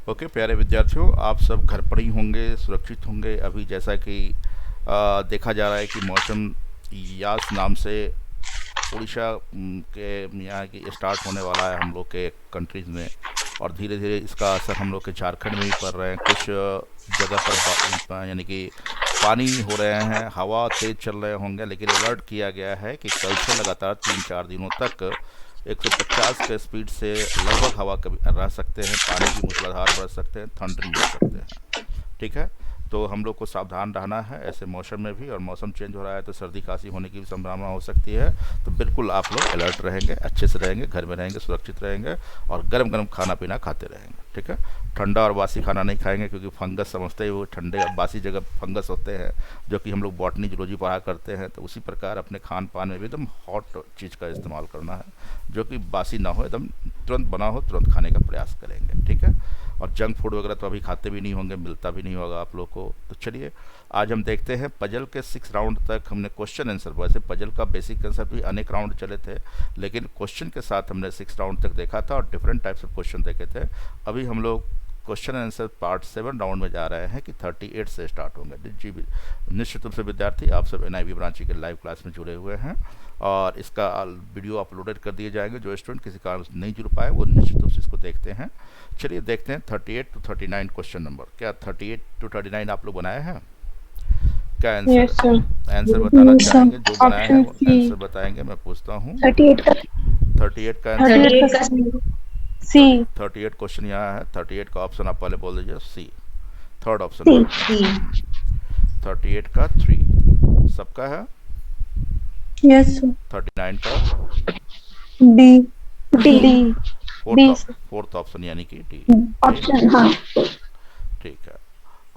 Okay प्यारे विद्यार्थियों, आप सब घर पर ही होंगे, सुरक्षित होंगे। अभी जैसा कि देखा जा रहा है कि मौसम यास नाम से उड़ीसा के यहाँ की स्टार्ट होने वाला है हम लोग के कंट्रीज़ में, और धीरे धीरे इसका असर हम लोग के झारखंड में भी पड़ रहे हैं। कुछ जगह पर यानी कि पानी हो रहे हैं, हवा तेज़ चल रहे होंगे, लेकिन अलर्ट किया गया है कि कल से लगातार 3-4 दिनों तक 150 के स्पीड से लगभग हवा कभी रह सकते हैं, पानी भी मूसलाधार बरस सकते हैं, थंडरिंग हो सकते हैं। ठीक है, तो हम लोग को सावधान रहना है ऐसे मौसम में भी, और मौसम चेंज हो रहा है तो सर्दी खांसी होने की भी संभावना हो सकती है। तो बिल्कुल आप लोग अलर्ट रहेंगे, अच्छे से रहेंगे, घर में रहेंगे, सुरक्षित रहेंगे, और गर्म गर्म खाना पीना खाते रहेंगे। ठीक है, ठंडा और बासी खाना नहीं खाएंगे, क्योंकि फंगस समझते ही वो ठंडे और बासी जगह फंगस होते हैं, जो कि हम लोग बॉटनी जूलॉजी पढ़ा करते हैं। तो उसी प्रकार अपने खान पान में भी एकदम हॉट चीज़ का इस्तेमाल करना है, जो कि बासी ना हो, एकदम तुरंत बना हो, तुरंत खाने का प्रयास करेंगे। ठीक है, और जंक फूड वगैरह तो अभी खाते भी नहीं होंगे, मिलता भी नहीं होगा आप लोग को। तो चलिए आज हम देखते हैं पजल के 6 राउंड तक हमने क्वेश्चन आंसर, वैसे पजल का बेसिक कंसेप्ट भी अनेक राउंड चले थे, लेकिन क्वेश्चन के साथ हमने 6 राउंड तक देखा था और डिफरेंट टाइप्स ऑफ क्वेश्चन देखे थे। अभी हम लोग क्वेश्चन आंसर पार्ट 7 राउंड में जा रहे हैं कि 38 से स्टार्ट होंगे। जी निश्चित रूप से विद्यार्थी आप सब NIV ब्रांची के लाइव क्लास में जुड़े हुए हैं, और इसका वीडियो अपलोडेड कर दिए जाएंगे। जो स्टूडेंट किसी कारण से नहीं जुड़ पाए वो निश्चित रूप से इसको देखते हैं। चलिए देखते हैं 38 to 39 क्वेश्चन नंबर। क्या 38 to 39 आप लोग बनाए हैं? क्या आंसर यस सर। है? आंसर बताना यस सर। चाहेंगे? जो बनाया है ऑप्शन वो सी। आंसर बताएंगे, मैं पूछता हूँ। 38 का। 38 का आंसर? 38 का सी। सी। 38 क्वेश्चन यहाँ है, 38 का ऑप्शन आप पहले बोल दीजिए। सी, थर्ड ऑप्शन सी। बोलते हैं। 38 का 3 सबका है। Yes sir. 39 का D. D. Fourth D. Fourth option यानी कि डी। ठीक, ऑप्शन हाँ। ठीक है।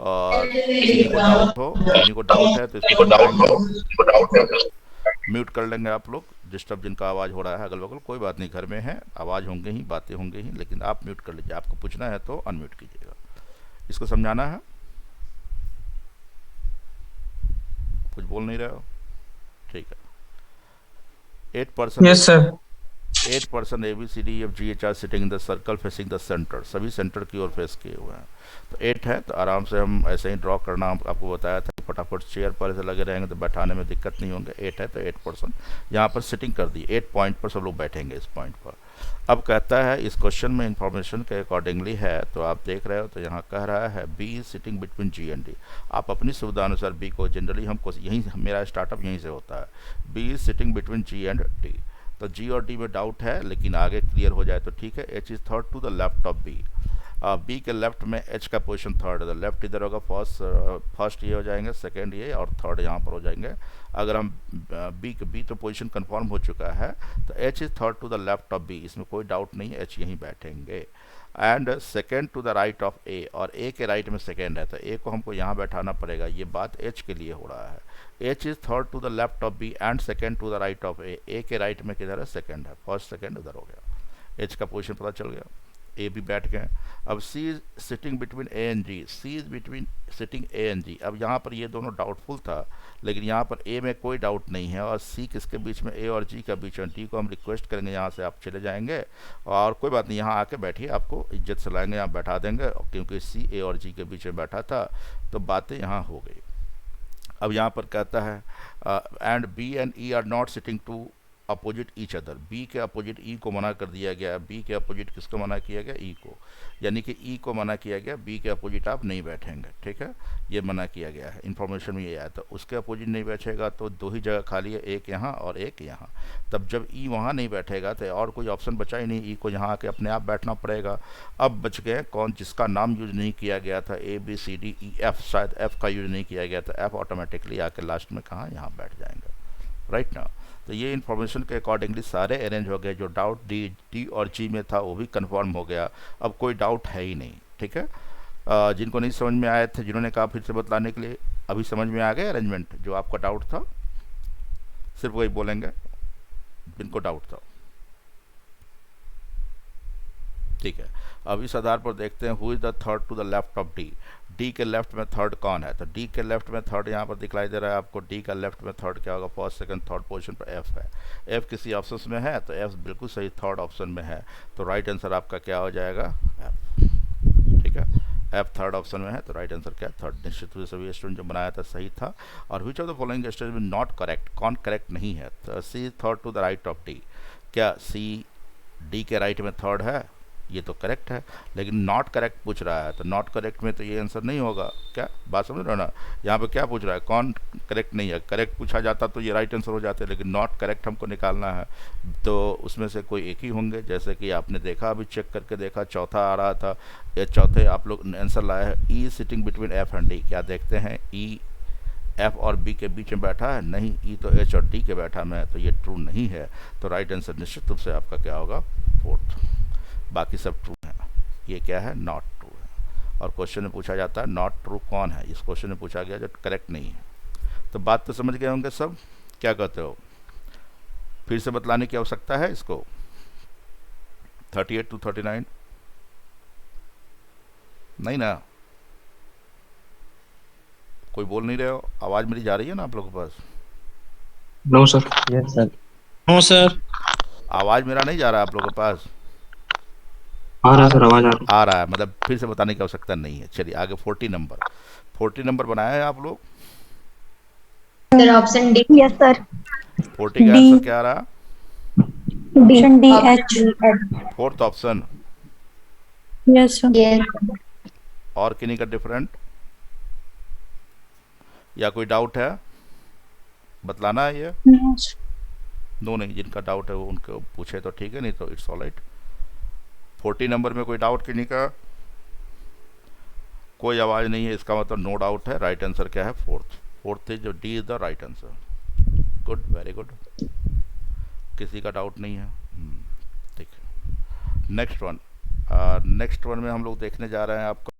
और किन्हीं को डाउट हो, किन्हीं को डाउट है तो इसको समझाएंगे हम। म्यूट कर लेंगे आप लोग, डिस्टर्ब जिनका आवाज़ हो रहा है अगल बगल, कोई बात नहीं, घर में है, आवाज़ होंगे ही, बातें होंगे ही, लेकिन आप म्यूट कर लीजिए। आपको पूछना है तो अनम्यूट कीजिएगा। इसको समझाना है। कुछ बोल नहीं रहे हो? ठीक है। 8% yes sir. 8% ABCDEFGH are sitting in the circle facing the centre, सभी सेंटर की ओर फेस किए हुए हैं। तो 8 है तो आराम से हम ऐसे ही ड्रॉ करना, आपको बताया था, फटाफट चेयर पर से लगे रहेंगे तो बैठाने में दिक्कत नहीं होंगे। 8 है तो 8% यहाँ पर सिटिंग कर दी, 8 पॉइंट पर सब लोग बैठेंगे इस पॉइंट पर। अब कहता है इस क्वेश्चन में इंफॉर्मेशन के अकॉर्डिंगली है, तो आप देख रहे हो तो यहाँ कह रहा है B is sitting between G and D. आप अपनी सुविधा अनुसार बी को, जनरली हमको यहीं, मेरा स्टार्टअप यहीं से होता है, B is sitting between G and D. तो जी और डी में डाउट है, लेकिन आगे क्लियर हो जाए तो ठीक है। H is third to the left of B. B के लेफ्ट में एच का पोजीशन थर्ड है, तो लेफ्ट इधर होगा, फर्स्ट ये हो जाएंगे, सेकंड ये, और थर्ड यहाँ पर हो जाएंगे। अगर हम बी तो पोजीशन कंफर्म हो चुका है, तो H is third to the left of B, इसमें कोई डाउट नहीं है, एच यहीं बैठेंगे। And second to the right of A, और ए के राइट में सेकेंड है, तो ए को हमको यहाँ बैठाना पड़ेगा। ये बात एच के लिए हो रहा है। H is third to the left of B and second to the right of A. A के राइट में किधर है? सेकेंड है, फर्स्ट सेकेंड उधर हो गया। एच का पोजीशन पता चल गया, ए भी बैठ गए। अब C is sitting between A and G, C is between sitting A and G. अब यहाँ पर ये दोनों डाउटफुल था, लेकिन यहाँ पर ए में कोई डाउट नहीं है, और सी किसके बीच में? ए और जी के बीच में। डी को हम रिक्वेस्ट करेंगे यहाँ से आप चले जाएंगे, और कोई बात नहीं, यहाँ आके बैठिए, आपको इज्जत से लाएंगे, यहाँ बैठा देंगे, क्योंकि सी ए और जी के बीच में बैठा था, तो बातें यहाँ हो गई। अब यहाँ पर कहता है and B and E are not sitting to opposite each other. B के अपोजिट ई को मना कर दिया गया। बी के अपोजिट किसको मना किया गया? ई को, यानी कि ई को मना किया गया, बी के अपोजिट आप नहीं बैठेंगे। ठीक है, ये मना किया गया है, इन्फॉर्मेशन में ये आया। तो उसके अपोजिट नहीं बैठेगा तो दो ही जगह खाली है, एक यहाँ और एक यहाँ। तब जब ई वहाँ नहीं बैठेगा तो और कोई ऑप्शन बचा ही नहीं, ई को यहाँ आके अपने आप बैठना पड़ेगा। अब बच गए कौन? जिसका नाम यूज नहीं किया गया था, ABCDEF, शायद एफ का यूज नहीं किया गया था, एफ ऑटोमेटिकली आके लास्ट में कहाँ? यहाँ बैठ जाएंगे। राइट ना? तो ये इन्फॉर्मेशन के अकॉर्डिंगली सारे अरेंज हो गए। जो डाउट डी और जी में था वो भी कंफर्म हो गया, अब कोई डाउट है ही नहीं। ठीक है, जिनको नहीं समझ में आए थे, जिन्होंने कहा फिर से बतलाने के लिए, अभी समझ में आ गए अरेंजमेंट? जो आपका डाउट था सिर्फ वही बोलेंगे जिनको डाउट था। ठीक है, अब इस आधार पर देखते हैं who is the third to the left of D. D के लेफ्ट में थर्ड कौन है? तो डी के लेफ्ट में थर्ड यहाँ पर दिखलाई दे रहा है आपको। डी का लेफ्ट में थर्ड क्या होगा? फर्स्ट सेकंड थर्ड पोजीशन पर एफ है। एफ किसी ऑप्शन में है तो एफ बिल्कुल सही थर्ड ऑप्शन में है, तो राइट आंसर आपका क्या हो जाएगा? एफ। ठीक है, एफ थर्ड ऑप्शन में है, तो राइट आंसर क्या है? थर्ड। निश्चित रूप से सभी स्टूडेंट जो बनाया था सही था। और which of the following statement not correct, कौन करेक्ट नहीं है? तो C third to the right of D, क्या सी डी के राइट में थर्ड है? ये तो करेक्ट है, लेकिन नॉट करेक्ट पूछ रहा है, तो नॉट करेक्ट में तो ये आंसर नहीं होगा। क्या बात समझ रहे हो ना? यहाँ पे क्या पूछ रहा है? कौन करेक्ट नहीं है। करेक्ट पूछा जाता तो ये राइट आंसर हो जाते, लेकिन नॉट करेक्ट हमको निकालना है, तो उसमें से कोई एक ही होंगे। जैसे कि आपने देखा, अभी चेक करके देखा, चौथा आ रहा था, ये चौथे आप लोग आंसर लाए हैं, E sitting between F and D. क्या देखते हैं? ई एफ और बी के बीच में बैठा है? नहीं, ई तो एच और डी के बैठा में है, तो ये ट्रू नहीं है। तो राइट आंसर निश्चित रूप से आपका क्या होगा? फोर्थ। बाकी सब ट्रू है, ये क्या है? नॉट ट्रू है। और क्वेश्चन में पूछा जाता है नॉट ट्रू कौन है, इस क्वेश्चन में पूछा गया जो करेक्ट नहीं है। तो बात तो समझ गए होंगे सब, क्या कहते हो? फिर से बतलाने की आवश्यकता है इसको? 38 to 39 नहीं ना? कोई बोल नहीं रहे हो? आवाज़ मेरी जा रही है ना आप लोगों के पास? No sir. Yes sir. No sir. आवाज़ मेरा नहीं जा रहा आप लोगों के पास? आ रहा है सर, आवाज आ रही आ रहा है, मतलब फिर से बताने की आवश्यकता नहीं है। चलिए आगे 40 नंबर, 40 नंबर बनाया है आप लोग? Sir option D. Yes sir. 40 का D। आंसर क्या आ रहा? Option D H. Fourth option. Yes sir. Yes. और किन्हीं का डिफरेंट या कोई डाउट है? बतलाना है ये? नो नहीं, जिनका डाउट है वो उनको पूछे तो ठीक है, नहीं तो इट्स ऑल राइट। 40 नंबर में कोई डाउट किन्हीं का? कोई आवाज़ नहीं है, इसका मतलब नो डाउट है। राइट आंसर क्या है? फोर्थ। फोर्थ है जो D is the right answer. Good, very good. किसी का डाउट नहीं है? ठीक है। नेक्स्ट वन, नेक्स्ट वन में हम लोग देखने जा रहे हैं आपको